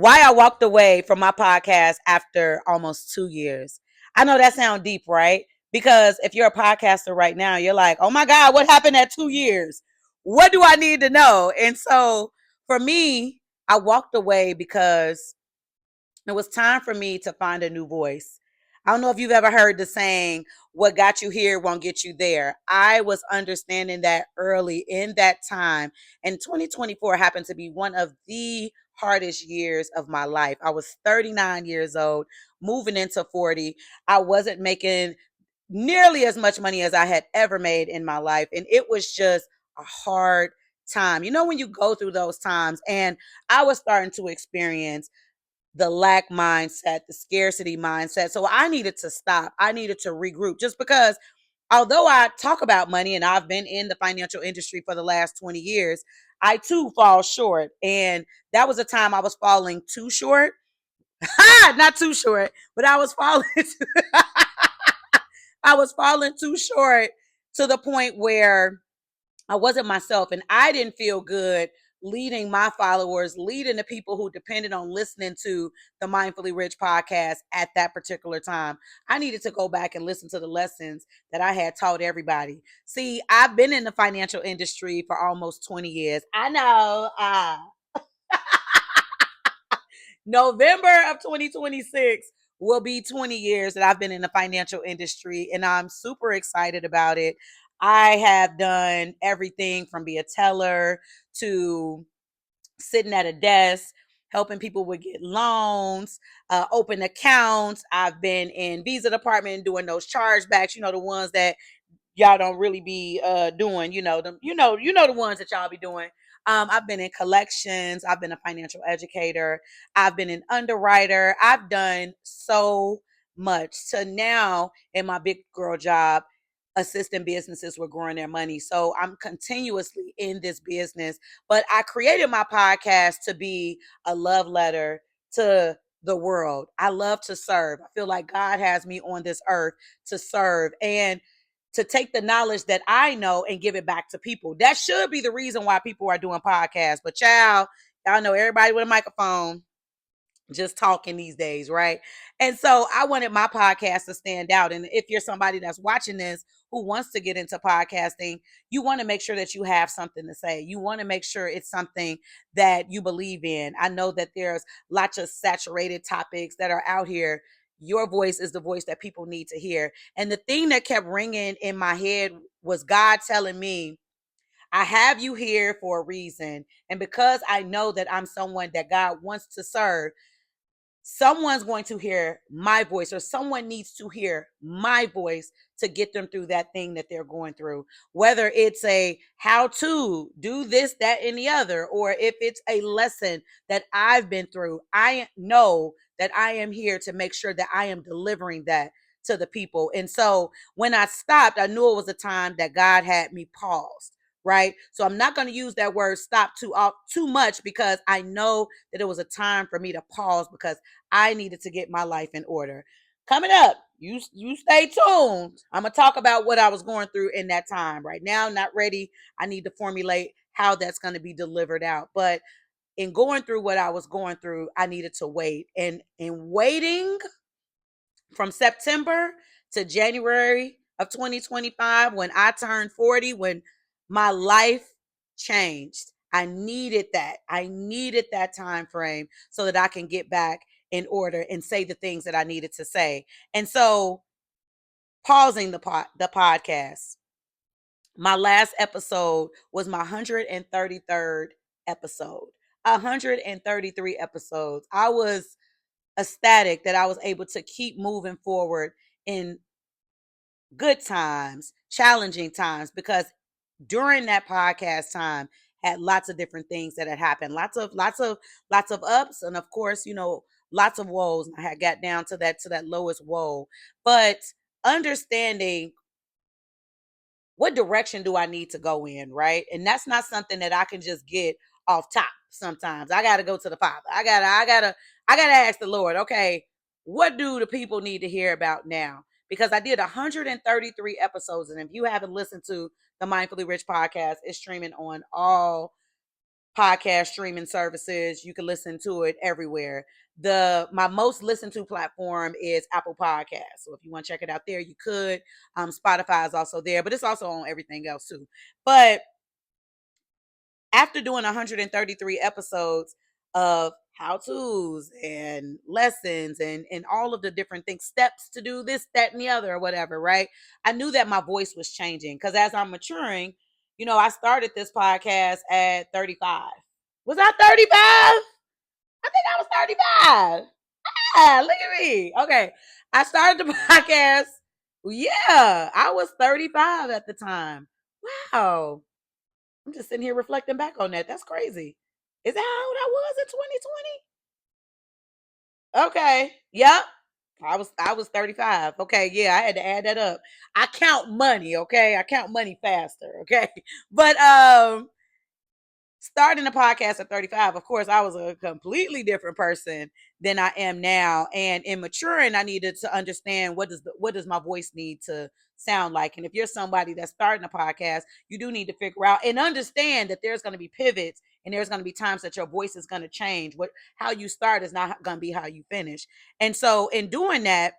why I walked away from my podcast after almost 2 years. I know that sounds deep, right? Because if you're a podcaster right now, you're like, oh my God, what happened at 2 years? What do I need to know? And so for me, I walked away because it was time for me to find a new voice. I don't know if you've ever heard the saying, what got you here won't get you there. I was understanding that early in that time. And 2024 happened to be one of the hardest years of my life. I was 39 years old, moving into 40. I wasn't making nearly as much money as I had ever made in my life. And it was just a hard time. You know, when you go through those times, and I was starting to experience the lack mindset, the scarcity mindset. So I needed to stop. I needed to regroup just because although I talk about money and I've been in the financial industry for the last 20 years, I too fall short. And that was a time I was falling too short. Not too short, but I was falling I was falling too short to the point where I wasn't myself and I didn't feel good leading my followers, leading the people who depended on listening to the Mindfully Rich podcast at that particular time. I needed to go back and listen to the lessons that I had taught everybody. See, I've been in the financial industry for almost 20 years. I know. November of 2026 will be 20 years that I've been in the financial industry, and I'm super excited about it. I have done everything from be a teller to sitting at a desk, helping people with get loans, open accounts. I've been in visa department doing those chargebacks, the ones that y'all don't really be doing, the ones that y'all be doing. I've been in collections, I've been a financial educator, I've been an underwriter, I've done so much. So now in my big girl job, assisting businesses with growing their money. So I'm continuously in this business, but I created my podcast to be a love letter to the world. I love to serve. I feel like God has me on this earth to serve and to take the knowledge that I know and give it back to people. That should be the reason why people are doing podcasts. But y'all know everybody with a microphone just talking these days, right? And so I wanted my podcast to stand out. And if you're somebody that's watching this who wants to get into podcasting, you want to make sure that you have something to say. You want to make sure it's something that you believe in. I know that there's lots of saturated topics that are out here. Your voice is the voice that people need to hear. And the thing that kept ringing in my head was God telling me, I have you here for a reason. And because I know that I'm someone that God wants to serve, someone's going to hear my voice or someone needs to hear my voice to get them through that thing that they're going through, whether it's a how to do this, that, and the other, or if it's a lesson that I've been through. I know that I am here to make sure that I am delivering that to the people. And so when I stopped, I knew it was a time that God had me paused, right? So I'm not going to use that word stop too much because I know that it was a time for me to pause because I needed to get my life in order. Coming up, you stay tuned. I'm gonna talk about what I was going through in that time. Right now, not ready. I need to formulate how that's going to be delivered out. But in going through what I was going through, I needed to wait. And in waiting from September to January of 2025, when I turned 40, when my life changed. I needed that. I needed that time frame so that I can get back in order and say the things that I needed to say. And so, pausing the podcast. My last episode was my 133rd episode. 133 episodes. I was ecstatic that I was able to keep moving forward in good times, challenging times, because during that podcast time had lots of different things that had happened. Lots of ups, and of course, lots of woes. I had got down to that lowest woe. But understanding what direction do I need to go in, right? And that's not something that I can just get off top. Sometimes I got to go to the Father. I gotta ask the Lord, okay, what do the people need to hear about now? Because I did 133 episodes, and if you haven't listened to the Mindfully Rich podcast, it's streaming on all podcast streaming services. You can listen to it everywhere. My most listened to platform is Apple Podcasts. So if you want to check it out there, you could. Spotify is also there, but it's also on everything else too. But after doing 133 episodes of how to's and lessons and all of the different things, steps to do this, that, and the other, or whatever, right? I knew that my voice was changing because as I'm maturing, I started this podcast at 35. Was I 35? I think I was 35. Yeah, look at me. Okay. I started the podcast. Yeah, I was 35 at the time. Wow. I'm just sitting here reflecting back on that. That's crazy. Is that how old I was in 2020? Okay. Yep. I was 35. Okay, yeah, I had to add that up. I count money, okay? I count money faster, okay? But starting a podcast at 35, of course, I was a completely different person than I am now. And in maturing, I needed to understand what does my voice need to sound like. And if you're somebody that's starting a podcast, you do need to figure out and understand that there's going to be pivots and there's going to be times that your voice is going to change. How you start is not going to be how you finish. And so in doing that,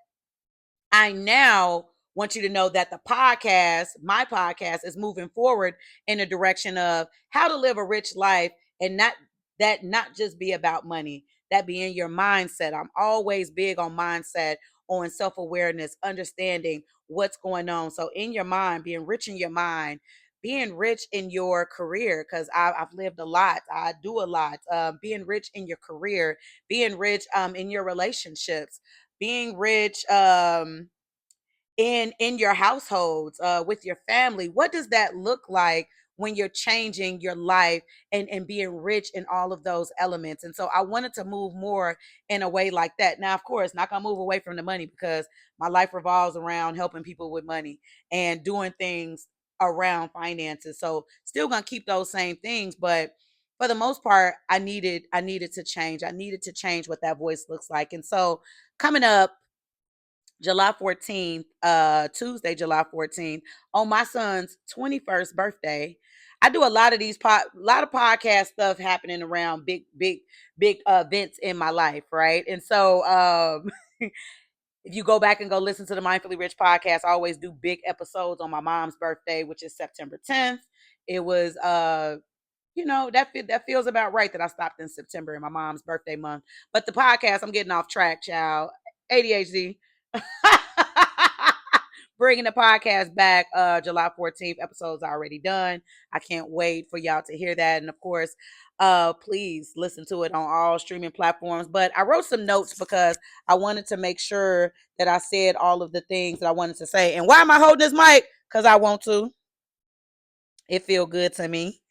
I now want you to know that my podcast is moving forward in a direction of how to live a rich life and not just be about money, that be in your mindset. I'm always big on mindset, on self-awareness, understanding what's going on. So in your mind, being rich in your mind, being rich in your career, because I've lived a lot. I do a lot. Being rich in your career, being rich in your relationships, being rich in your households, with your family. What does that look like when you're changing your life and being rich in all of those elements? And so I wanted to move more in a way like that. Now, of course, not gonna move away from the money because my life revolves around helping people with money and doing things around finances. So still gonna keep those same things, but for the most part, I needed to change. I needed to change what that voice looks like. And so coming up July 14th, Tuesday, July 14th, on my son's 21st birthday. I do a lot of lot of podcast stuff happening around big events in my life, right? And so if you go back and go listen to the Mindfully Rich podcast, I always do big episodes on my mom's birthday, which is September 10th. It was that feels about right that I stopped in September in my mom's birthday month. But the podcast, I'm getting off track, child. ADHD. Bringing the podcast back, July 14th. Episode's already done. I can't wait for y'all to hear that. And of course, please listen to it on all streaming platforms. But I wrote some notes because I wanted to make sure that I said all of the things that I wanted to say. And why am I holding this mic? Because I want to. It feel good to me.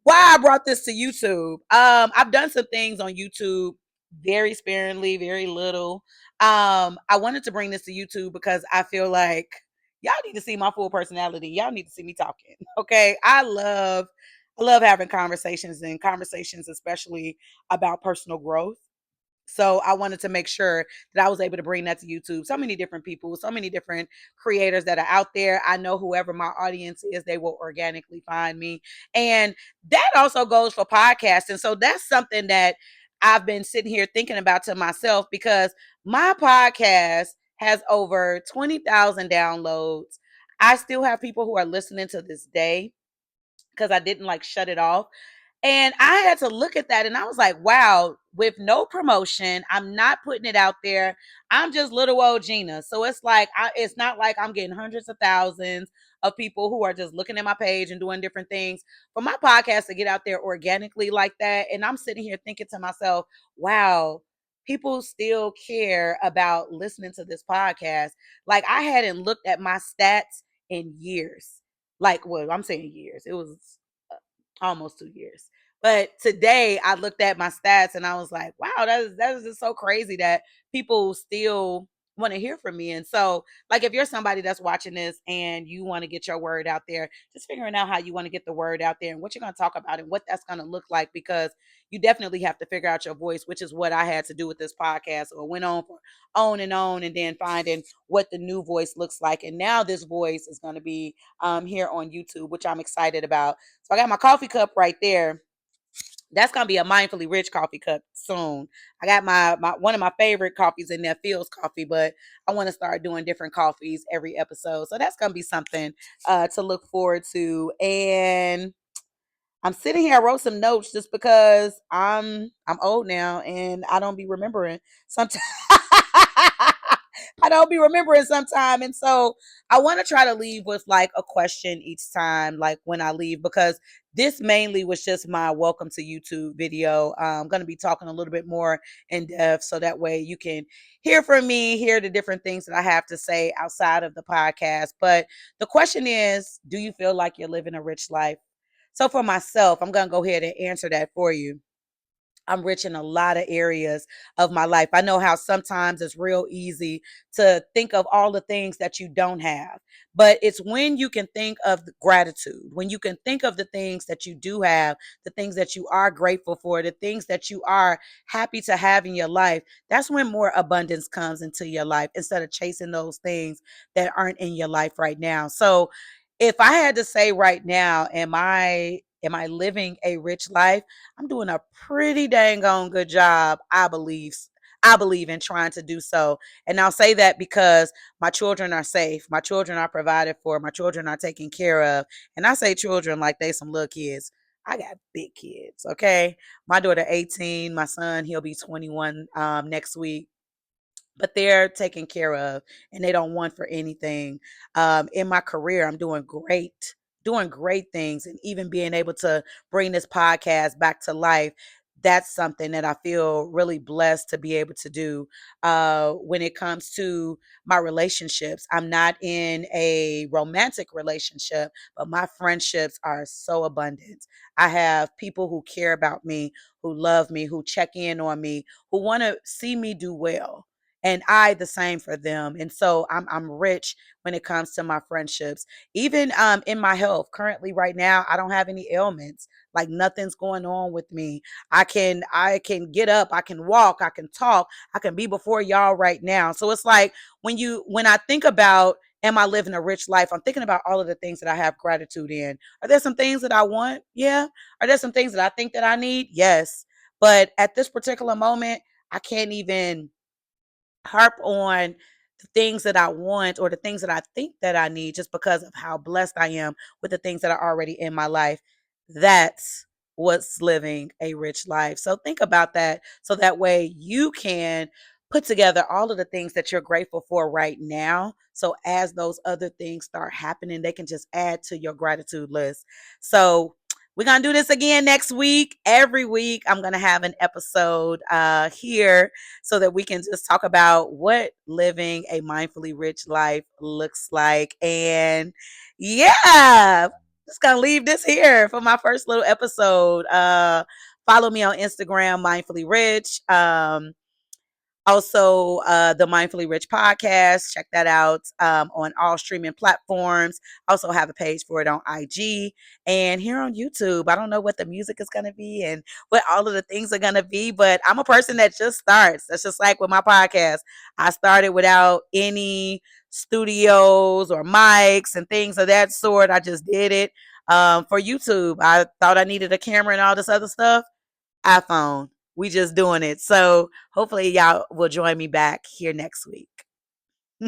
Why I brought this to YouTube. I've done some things on YouTube very sparingly, very little. I wanted to bring this to YouTube because I feel like y'all need to see my full personality. Y'all need to see me talking. Okay. I love having conversations and conversations, especially about personal growth. So I wanted to make sure that I was able to bring that to YouTube. So many different people, so many different creators that are out there. I know whoever my audience is, they will organically find me. And that also goes for podcasting. So that's something that I've been sitting here thinking about to myself because my podcast has over 20,000 downloads. I still have people who are listening to this day because I didn't like shut it off. And I had to look at that and I was like, wow, with no promotion, I'm not putting it out there. I'm just little old Gina. So it's like, it's not like I'm getting hundreds of thousands of people who are just looking at my page and doing different things. For my podcast to get out there organically like that. And I'm sitting here thinking to myself, wow, people still care about listening to this podcast. Like I hadn't looked at my stats in years. Like, well, I'm saying years. It was almost 2 years. But today I looked at my stats and I was like, wow, that is just so crazy that people still want to hear from me. And so, like, if you're somebody that's watching this and you want to get your word out there, just figuring out how you want to get the word out there and what you're going to talk about and what that's going to look like, because you definitely have to figure out your voice, which is what I had to do with this podcast, or went on for on, and then finding what the new voice looks like. And now this voice is going to be here on YouTube, which I'm excited about. So I got my coffee cup right there. That's gonna be a mindfully rich coffee cup soon. I got my one of my favorite coffees in there, Fields Coffee, but I want to start doing different coffees every episode. So that's gonna be something to look forward to. And I'm sitting here. I wrote some notes just because I'm old now and I don't be remembering sometimes. I don't be remembering sometime. And so I want to try to leave with like a question each time, like when I leave, because this mainly was just my welcome to YouTube video. I'm going to be talking a little bit more in depth so that way you can hear from me, hear the different things that I have to say outside of the podcast. But the question is, do you feel like you're living a rich life? So for myself, I'm going to go ahead and answer that for you. I'm rich in a lot of areas of my life. I know how sometimes it's real easy to think of all the things that you don't have, but it's when you can think of the gratitude, when you can think of the things that you do have, the things that you are grateful for, the things that you are happy to have in your life. That's when more abundance comes into your life instead of chasing those things that aren't in your life right now. So, if I had to say right now, am I living a rich life? I'm doing a pretty dang on good job, I believe. I believe in trying to do so. And I'll say that because my children are safe. My children are provided for. My children are taken care of. And I say children like they some little kids. I got big kids, okay? My daughter 18, my son, he'll be 21 next week, but they're taken care of and they don't want for anything. In my career, I'm doing great things, and even being able to bring this podcast back to life. That's something that I feel really blessed to be able to do. When it comes to my relationships, I'm not in a romantic relationship, but my friendships are so abundant. I have people who care about me, who love me, who check in on me, who want to see me do well, and I the same for them. And so I'm rich when it comes to my friendships. Even in my health, currently right now, I don't have any ailments. Like nothing's going on with me. I can get up, I can walk, I can talk, I can be before y'all right now. So it's like when I think about, am I living a rich life? I'm thinking about all of the things that I have gratitude in. Are there some things that I want? Yeah. Are there some things that I think that I need? Yes. But at this particular moment, I can't even harp on the things that I want or the things that I think that I need, just because of how blessed I am with the things that are already in my life. That's what's living a rich life. So think about that so that way you can put together all of the things that you're grateful for right now. So as those other things start happening, they can just add to your gratitude list. So we're going to do this again next week. Every week, I'm going to have an episode here so that we can just talk about what living a mindfully rich life looks like. And yeah, just gonna leave this here for my first little episode. Follow me on Instagram, mindfully rich. Also, the Mindfully Rich podcast. Check that out on all streaming platforms. Also have a page for it on IG and here on YouTube. I don't know what the music is going to be and what all of the things are going to be, but I'm a person that just starts. That's just like with my podcast. I started without any studios or mics and things of that sort. I just did it for YouTube. I thought I needed a camera and all this other stuff. iPhone. We just doing it. So hopefully y'all will join me back here next week.